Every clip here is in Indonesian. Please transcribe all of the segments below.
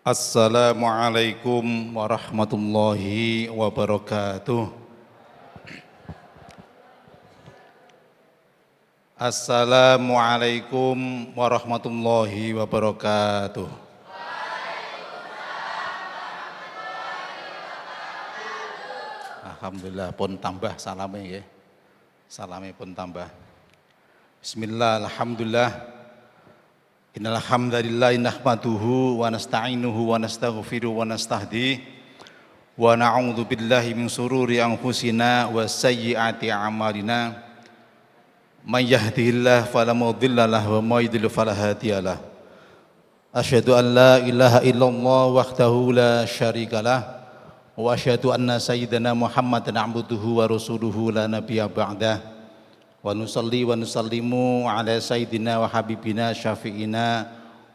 Assalamualaikum warahmatullahi wabarakatuh. Assalamualaikum warahmatullahi wabarakatuh. Alhamdulillah pun tambah salame ya. Salame pun tambah. Bismillah, alhamdulillah. Innal hamdalillah nahmaduhu wa nasta'inuhu wa nastaghfiruhu wa nastahdihi wa na'udzu billahi min sururi anfusina wa sayyiati a'malina. May yahdihillahu fala mudilla lahu wa may yudlil fala hadiyalah. Asyhadu an la ilaha illallah wahdahu la syarikalah wa asyhadu anna sayyidana Muhammadan abduhu wa rasuluhu la nabiyya ba'dah. Wa nusalli wa nusallimu ala sayyidina wa habibina syafi'ina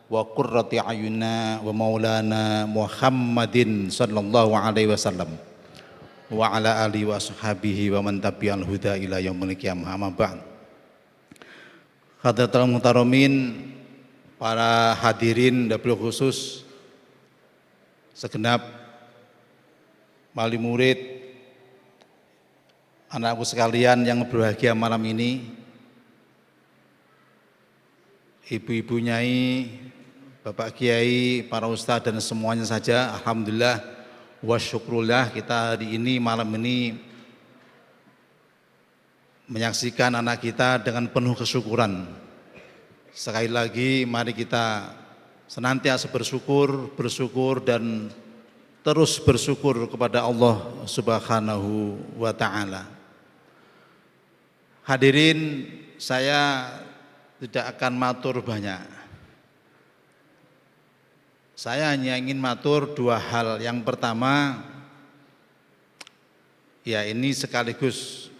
wa qurrati ayunna wa maulana Muhammadin sallallahu alaihi wasallam wa ala alihi wa ashabihi wa man tabi'al huda ila yaumil qiyamah. Amma ba'd. Hadratul muhtaromin, para hadirin dapil khusus, segenap wali murid, anakku sekalian yang berbahagia malam ini, ibu-ibu nyai, bapak kiai, para ustadz dan semuanya saja, alhamdulillah wa syukrullah, kita hari ini malam ini menyaksikan anak kita dengan penuh kesyukuran. Sekali lagi mari kita senantiasa bersyukur dan terus bersyukur kepada Allah Subhanahu wa ta'ala. Hadirin, saya tidak akan matur banyak. Saya hanya ingin matur dua hal. Yang pertama, ya ini sekaligus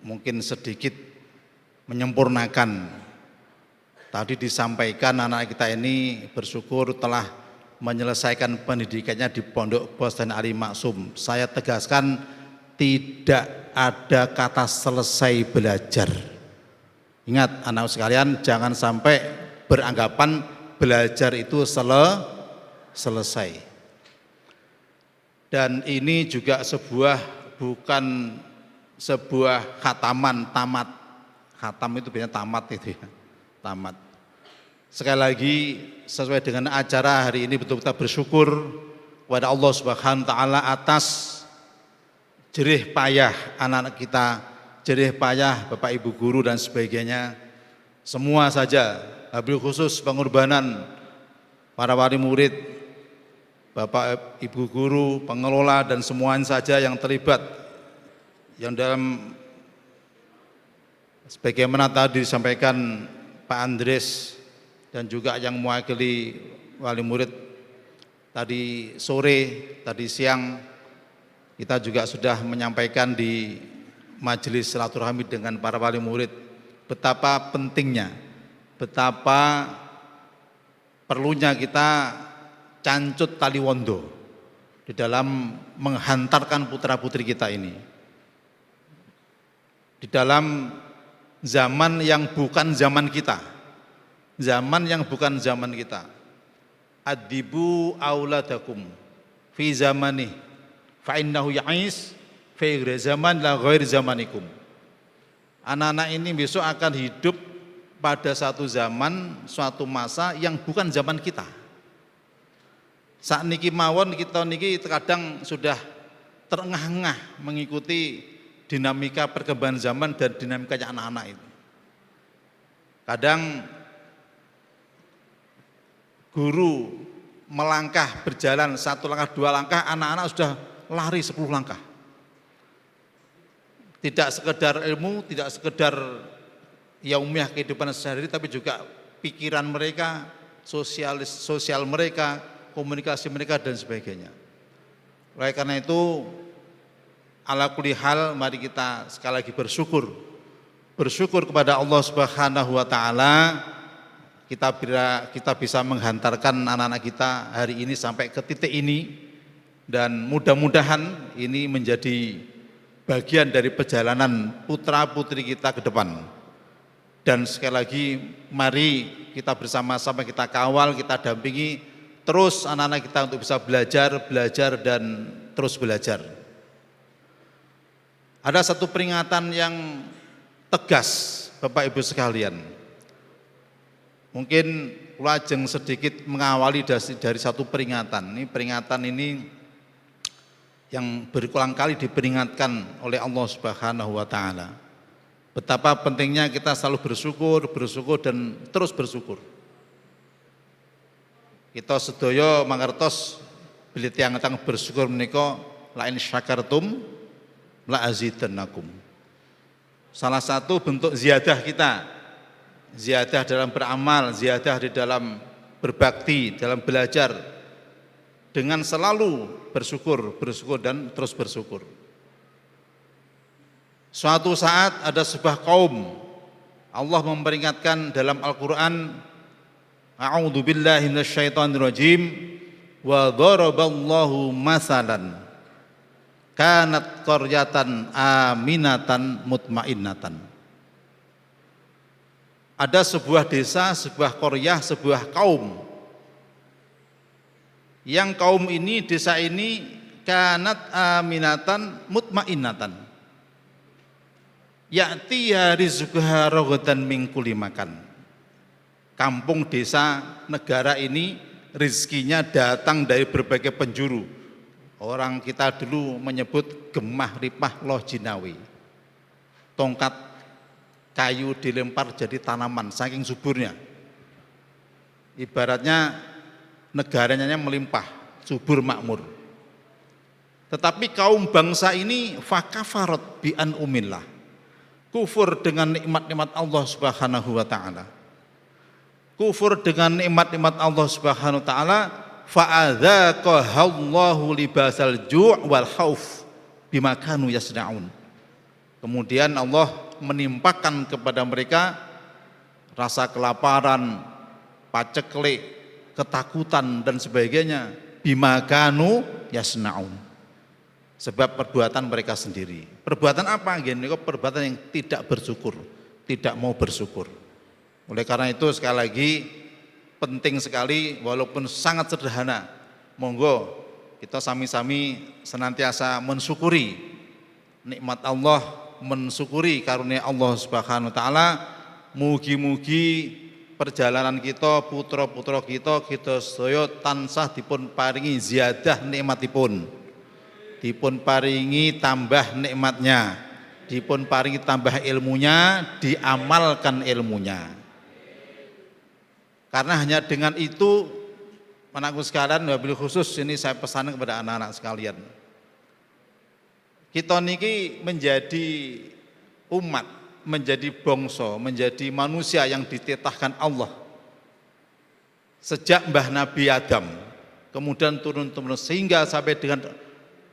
mungkin sedikit menyempurnakan. Tadi disampaikan anak kita ini bersyukur telah menyelesaikan pendidikannya di Pondok Pesantren Ali Maksum. Saya tegaskan, tidak ada kata selesai belajar. Ingat anak sekalian, jangan sampai beranggapan belajar itu selesai. Dan ini juga bukan sebuah khataman tamat. Khatam itu biasanya tamat itu ya. Tamat. Sekali lagi sesuai dengan acara hari ini betul-betul bersyukur kepada Allah Subhanahu wa taala atas jerih payah anak-anak kita, jerih payah Bapak Ibu guru dan sebagainya. Semua saja, wabil khusus pengorbanan para wali murid, Bapak Ibu guru, pengelola dan semuanya saja yang terlibat, yang dalam sebagaimana tadi disampaikan Pak Andres dan juga yang mewakili wali murid tadi sore, tadi siang kita juga sudah menyampaikan di majelis silaturahmi dengan para wali murid betapa pentingnya, betapa perlunya kita cancut tali wondo di dalam menghantarkan putra-putri kita ini di dalam zaman yang bukan zaman kita, zaman yang bukan zaman kita. Adibu auladakum fi zamani fa innahu ya'is fi ghairi zaman la ghairi zamanikum. Anak-anak ini besok akan hidup pada satu zaman, suatu masa yang bukan zaman kita. Saat niki mawon kita niki terkadang sudah terengah-engah mengikuti dinamika perkembangan zaman dan dinamikanya anak-anak itu. Kadang guru melangkah berjalan satu langkah dua langkah, anak-anak sudah lari 10 langkah. Tidak sekedar ilmu, tidak sekedar yaumiah kehidupan sehari-hari, tapi juga pikiran mereka, sosial mereka, komunikasi mereka dan sebagainya. Oleh karena itu, ala kulli hal, mari kita sekali lagi bersyukur kepada Allah Subhanahu wa taala, kita bisa menghantarkan anak-anak kita hari ini sampai ke titik ini, dan mudah-mudahan ini menjadi bagian dari perjalanan putra-putri kita ke depan. Dan sekali lagi mari kita bersama-sama kita kawal, kita dampingi terus anak-anak kita untuk bisa belajar dan terus belajar. Ada satu peringatan yang tegas Bapak Ibu sekalian. Mungkin lajeng sedikit mengawali dari satu peringatan. Ini peringatan ini yang berulang kali diperingatkan oleh Allah Subhanahu wa taala. Betapa pentingnya kita selalu bersyukur dan terus bersyukur. Kita sedaya mangertos bilih tiyang bersyukur menika la in syakartum la azidannakum. Salah satu bentuk ziyadah kita, ziyadah dalam beramal, ziyadah di dalam berbakti, dalam belajar, dengan selalu bersyukur dan terus bersyukur. Suatu saat ada sebuah kaum, Allah memperingatkan dalam Al-Quran, A'udzu billahi minasyaitonir rajim, wa daraballahu masalan kanat qaryatan aminatan mutmainnatan. Ada sebuah desa, sebuah qaryah, sebuah kaum. Yang kaum ini, desa ini kanat aminatan mutmainnatan. Ya'tiha rizquha ragadan min kulli makan. Kampung, desa, negara ini rizkinya datang dari berbagai penjuru. Orang kita dulu menyebut gemah ripah loh jinawi. Tongkat kayu dilempar jadi tanaman saking suburnya. Ibaratnya negaranya melimpah, subur makmur. Tetapi kaum bangsa ini fakafarat bi an'umillah, kufur dengan nikmat-nikmat Allah Subhanahu wa taala. Kufur dengan nikmat-nikmat Allah Subhanahu wa taala, fa'adzaqahallahu libasal ju' wal khauf bima kanu yasna'un. Kemudian Allah menimpakan kepada mereka rasa kelaparan, paceklik, ketakutan dan sebagainya, bima kanu yasna'un. Sebab perbuatan mereka sendiri. Perbuatan apa? Gini, perbuatan yang tidak bersyukur, tidak mau bersyukur. Oleh karena itu sekali lagi penting sekali, walaupun sangat sederhana, monggo kita sami-sami senantiasa mensyukuri nikmat Allah, mensyukuri karunia Allah Subhanahu wa taala. Mugi-mugi perjalanan kita, putra-putra kita sedaya tansah dipun paringi ziyadah nikmatipun, dipun paringi tambah nikmatnya, dipun paringi tambah ilmunya, diamalkan ilmunya. Karena hanya dengan itu, anakku sekalian, wabil khusus ini saya pesan kepada anak-anak sekalian. Kita niki menjadi umat, menjadi bangsa, menjadi manusia yang dititahkan Allah. Sejak Mbah Nabi Adam, kemudian turun-turun sehingga sampai dengan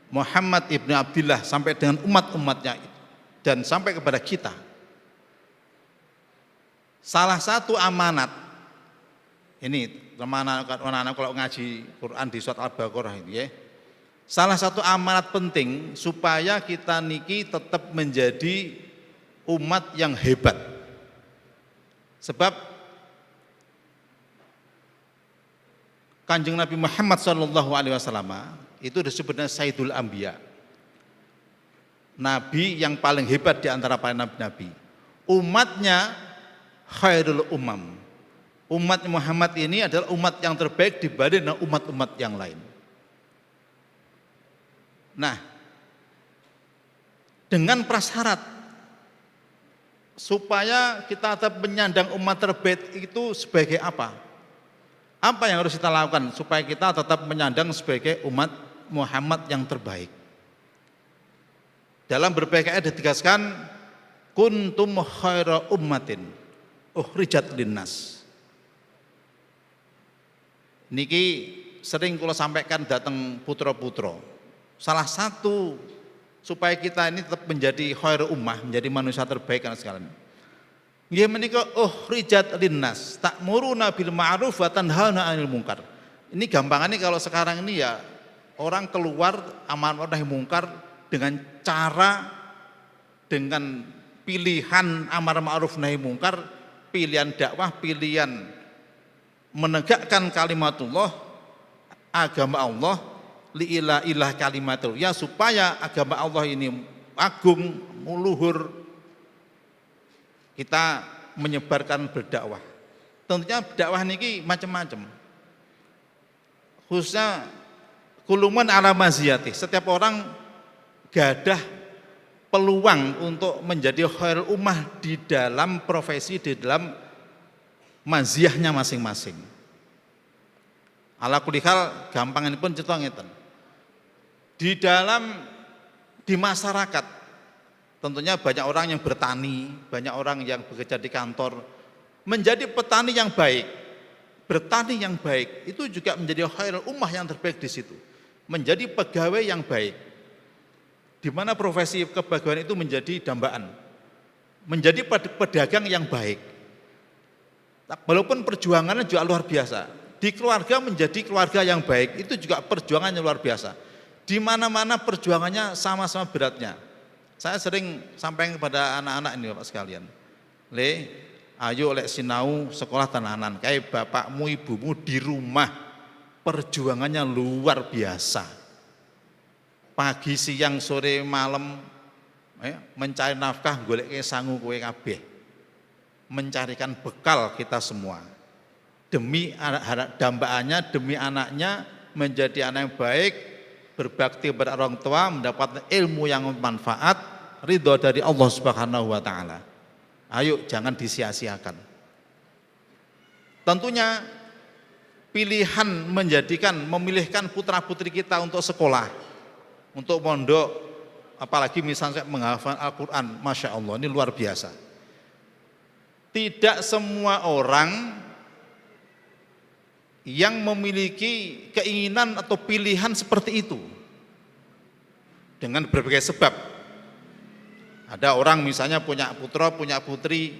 Muhammad ibnu Abdillah, sampai dengan umat-umatnya dan sampai kepada kita. Salah satu amanat ini, anak-anak kalau ngaji Quran di surat Al-Baqarah ini ya. Salah satu amanat penting supaya kita niki tetap menjadi umat yang hebat. Sebab Kanjeng Nabi Muhammad SAW itu disebutnya Sayyidul Anbiya, Nabi yang paling hebat di antara para nabi-nabi. Umatnya khairul umam. Umat Muhammad ini adalah umat yang terbaik dibanding umat-umat yang lain. Nah, dengan prasyarat supaya kita tetap menyandang umat terbaik itu sebagai apa? Apa yang harus kita lakukan supaya kita tetap menyandang sebagai umat Muhammad yang terbaik? Dalam berbagai ayat ditegaskan, kuntum khaira ummatin ukhrijat linnas. Niki sering kula sampaikan datang putra-putra. Salah satu supaya kita ini tetap menjadi khairu ummah, menjadi manusia terbaik kan sekalian. Nggih menika ukhrijat linnas, ta'muruna bil ma'ruf wa tanhauna 'anil munkar. Ini gampangannya kalau sekarang ini ya orang keluar amar ma'ruf nahi munkar dengan cara, dengan pilihan amar ma'ruf nahi munkar, pilihan dakwah, pilihan menegakkan kalimatullah, agama Allah li'ilah ilah kalimatul, ya supaya agama Allah ini agung, luhur, kita menyebarkan berdakwah. Tentunya dakwah niki macam-macam. Khususnya kuluman ala maziyati, setiap orang gadah peluang untuk menjadi khairul ummah di dalam profesi, di dalam maziyahnya masing-masing. Ala kulikal gampang ini pun cerita ngeten. Di masyarakat tentunya banyak orang yang bertani, banyak orang yang bekerja di kantor. Menjadi petani yang baik, bertani yang baik itu juga menjadi khairul ummah yang terbaik di situ. Menjadi pegawai yang baik, di mana profesi kepegawaian itu menjadi dambaan. Menjadi pedagang yang baik. Walaupun perjuangannya juga luar biasa. Di keluarga menjadi keluarga yang baik itu juga perjuangannya luar biasa. Di mana-mana perjuangannya sama-sama beratnya. Saya sering sampaikan kepada anak-anak ini Bapak sekalian. Ayo lek sinau sekolah tenanan, kayak bapakmu ibumu di rumah perjuangannya luar biasa. Pagi, siang, sore, malam mencari nafkah, golek sangu kowe kabeh. Mencarikan bekal kita semua. Demi dambaannya, demi anaknya menjadi anak yang baik, berbakti kepada orang tua, mendapat ilmu yang bermanfaat, ridho dari Allah Subhanahu wa taala. Ayo jangan disia-siakan. Tentunya pilihan memilihkan putra-putri kita untuk sekolah, untuk mondok, apalagi misalnya menghafal Al-Qur'an, Masya Allah, ini luar biasa. Tidak semua orang yang memiliki keinginan atau pilihan seperti itu dengan berbagai sebab. Ada orang misalnya punya putra, punya putri,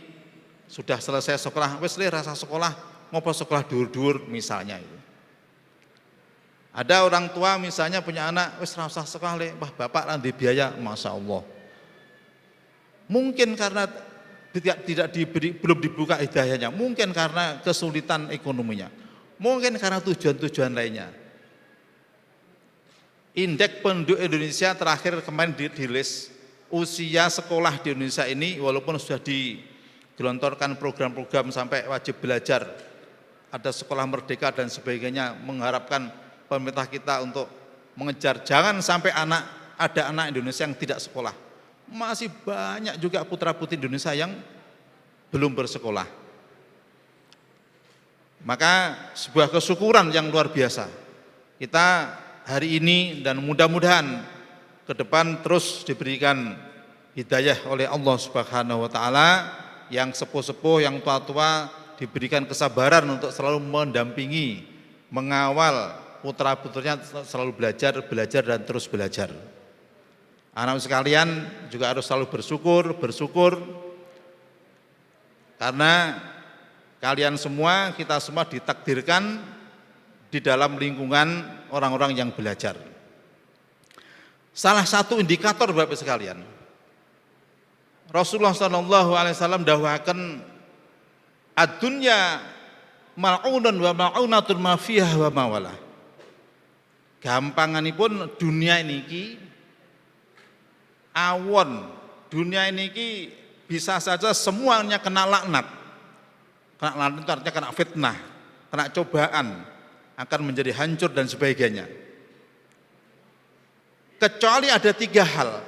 sudah selesai sekolah, wes rasa sekolah, ngopo sekolah dur-dur misalnya itu. Ada orang tua misalnya punya anak, wes rasa sekolah le, wah bapak nanti biaya, Masya Allah. Mungkin karena belum dibuka hidayahnya, mungkin karena kesulitan ekonominya, mungkin karena tujuan-tujuan lainnya. Indeks penduduk Indonesia terakhir kemarin dirilis, usia sekolah di Indonesia ini walaupun sudah digelontorkan program-program sampai wajib belajar, ada sekolah merdeka dan sebagainya, mengharapkan pemerintah kita untuk mengejar jangan sampai ada anak Indonesia yang tidak sekolah. Masih banyak juga putra-putri Indonesia yang belum bersekolah. Maka sebuah kesyukuran yang luar biasa. Kita hari ini dan mudah-mudahan ke depan terus diberikan hidayah oleh Allah Subhanahu wa taala, yang sepuh-sepuh, yang tua-tua diberikan kesabaran untuk selalu mendampingi, mengawal putra-putrinya selalu belajar dan terus belajar. Anak sekalian juga harus selalu bersyukur karena kalian semua, kita semua ditakdirkan di dalam lingkungan orang-orang yang belajar. Salah satu indikator Bapak sekalian, Rasulullah SAW dahwakan ad-dunya mal'unun wa mal'unatun ma fiha wa mawalah. Gampanganipun dunia niki awon, dunia niki bisa saja semuanya kena laknat. Kena laknat itu artinya kena fitnah, kena cobaan, akan menjadi hancur dan sebagainya. Kecuali ada 3 hal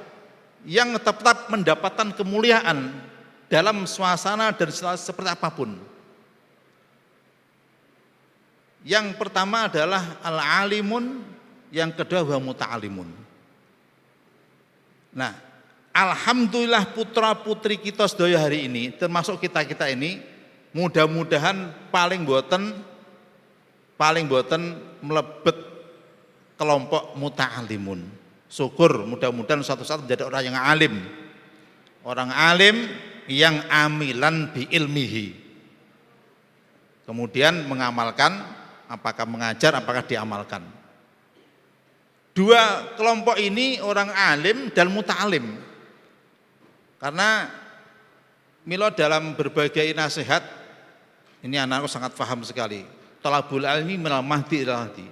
yang tetap mendapatkan kemuliaan dalam suasana dan seperti apapun. Yang pertama adalah al-alimun, yang kedua wa muta'alimun. Nah, alhamdulillah putra-putri kita sedaya hari ini, termasuk kita-kita ini, mudah-mudahan paling boten melebet kelompok muta'alimun. Syukur mudah-mudahan suatu saat menjadi orang yang alim. Orang alim yang amilan bi ilmihi. Kemudian mengamalkan, apakah mengajar, apakah diamalkan. 2 kelompok ini orang alim dan muta'alim. Karena milo dalam berbagai nasihat, ini anakku sangat paham sekali. Talabul ilmi minal mahdi ilal hadi.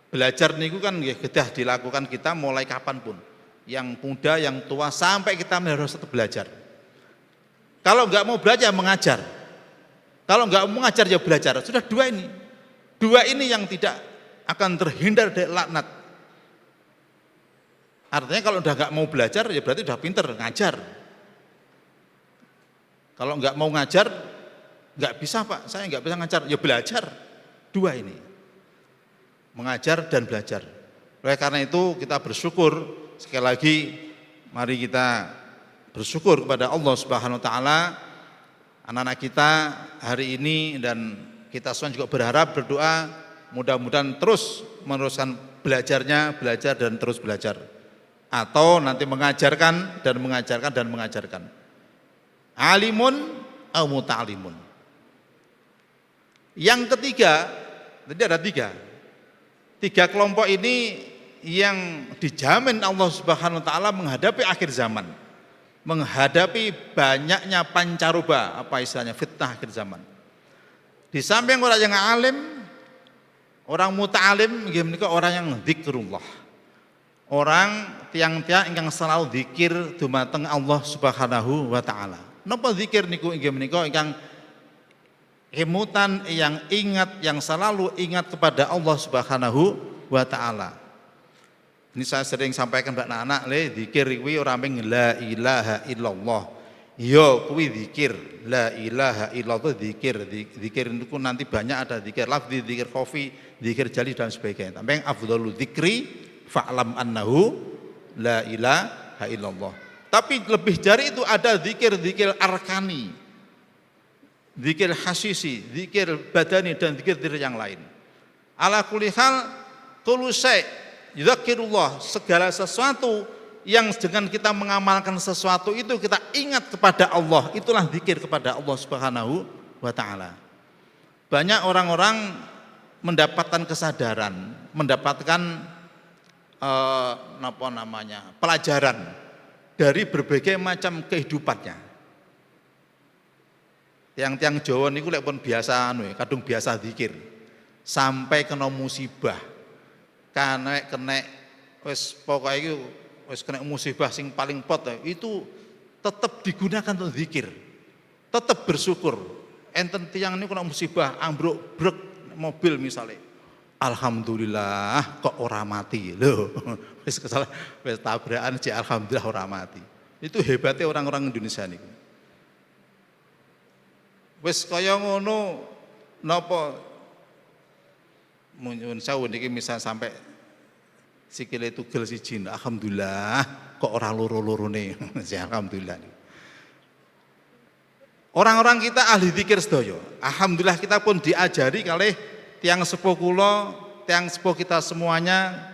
Belajar niku kan nggih kedah dilakukan kita mulai kapanpun. Yang muda, yang tua, sampai kita harus tetap belajar. Kalau nggak mau belajar, mengajar. Kalau nggak mau mengajar, ya belajar. Sudah dua ini. Dua ini yang tidak akan terhindar dari laknat. Artinya kalau udah nggak mau belajar, ya berarti udah pinter, ngajar. Kalau nggak mau ngajar, nggak bisa Pak, saya nggak bisa ngajar. Ya belajar. Dua ini. Mengajar dan belajar. Oleh karena itu kita bersyukur, sekali lagi mari kita bersyukur kepada Allah Subhanahu wa taala, anak-anak kita hari ini, dan kita semua juga berharap, berdoa mudah-mudahan terus meneruskan belajarnya, belajar dan terus belajar, atau nanti mengajarkan dan mengajarkan dan mengajarkan. Alimun au muta'alimun. Yang ketiga, tadi ada tiga kelompok ini yang dijamin Allah Subhanahu wa taala menghadapi akhir zaman, menghadapi banyaknya pancaroba, apa istilahnya, fitnah akhir zaman. Di samping orang yang alim, orang muta'alim, menika orang yang zikrullah. Orang tiang-tiang yang selalu zikir dumateng Allah Subhanahu wa taala. Napa zikir niku inggih menika ingkang emutan, yang ingat, yang selalu ingat kepada Allah Subhanahu wa taala. Ini saya sering sampaikan Mbak anak-anak, zikir kuwi ora mung la ilaha illallah. Ya kuwi zikir, la ilaha illallah zikir. Zikir itu nanti banyak, ada zikir lafzi, zikir khafi, zikir jali dan sebagainya. Tapi yang afdhalu dzikri fa'lam annahu la ilaha illallah. Tapi lebih dari itu ada zikir-zikir arkani, zikir hasisi, zikir badani, dan zikir yang lain. Ala kulli hal, kullu syai' yudzakirullah, segala sesuatu yang dengan kita mengamalkan sesuatu itu kita ingat kepada Allah, itulah zikir kepada Allah Subhanahu wa taala. Banyak orang-orang mendapatkan kesadaran, mendapatkan pelajaran dari berbagai macam kehidupannya. Tiang-tiang Jawa niku lek pun biasa kadung biasa zikir. Sampai kena musibah. Kena wis pokoke iku wis kena musibah sing paling pot itu tetap digunakan untuk zikir. Tetap bersyukur. Enten tiang niku kena musibah ambruk brek mobil misalnya. Alhamdulillah kok ora mati lho. Wis kesalah wis tabrakan sih alhamdulillah ora mati. Itu hebatnya orang-orang Indonesia niku. Wis kaya ngono napa nyuwun sewu niki misal sampai sikile tugel siji, alhamdulillah kok ora loro-lorone. Alhamdulillah. Orang-orang kita ahli zikir sedaya. Alhamdulillah kita pun diajari kalih tiang sepuh kula, tiang sepuh kita semuanya,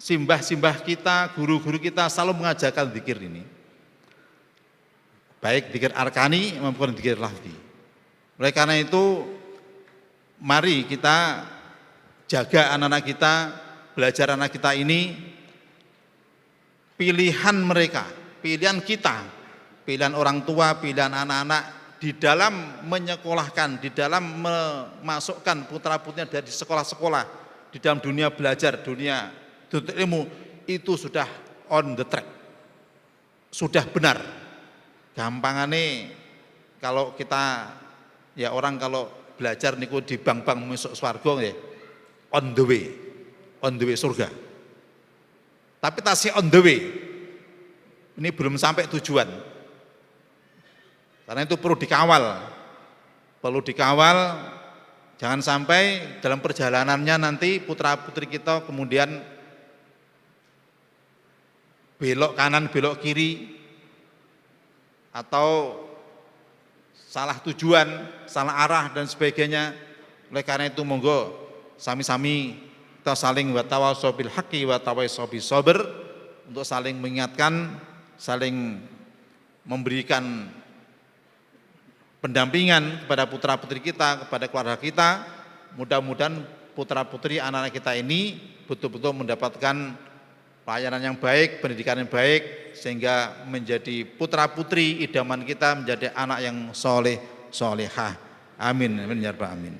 simbah-simbah kita, guru-guru kita selalu mengajarkan zikir ini. Baik zikir arkani maupun zikir lafzi. Oleh karena itu mari kita jaga anak-anak kita, belajar anak kita ini, pilihan mereka, pilihan kita, pilihan orang tua, pilihan anak-anak di dalam menyekolahkan, di dalam memasukkan putra-putrinya dari sekolah-sekolah, di dalam dunia belajar, dunia tuntut ilmu, itu sudah on the track, sudah benar. Gampangane kalau kita, ya orang kalau belajar niku di bang-bang masuk swarga ya, on the way surga. Tapi tasih on the way, ini belum sampai tujuan. Karena itu perlu dikawal, jangan sampai dalam perjalanannya nanti putra-putri kita kemudian belok kanan, belok kiri, atau salah tujuan, salah arah dan sebagainya. Oleh karena itu monggo sami-sami kita saling watawasau bil haqqi watawasau bis sabr, untuk saling mengingatkan, saling memberikan pendampingan kepada putra-putri kita, kepada keluarga kita. Mudah-mudahan putra-putri anak-anak kita ini betul-betul mendapatkan pelayanan yang baik, pendidikan yang baik, sehingga menjadi putra-putri idaman kita, menjadi anak yang soleh, solehah. Amin, amin ya rabbal alamin.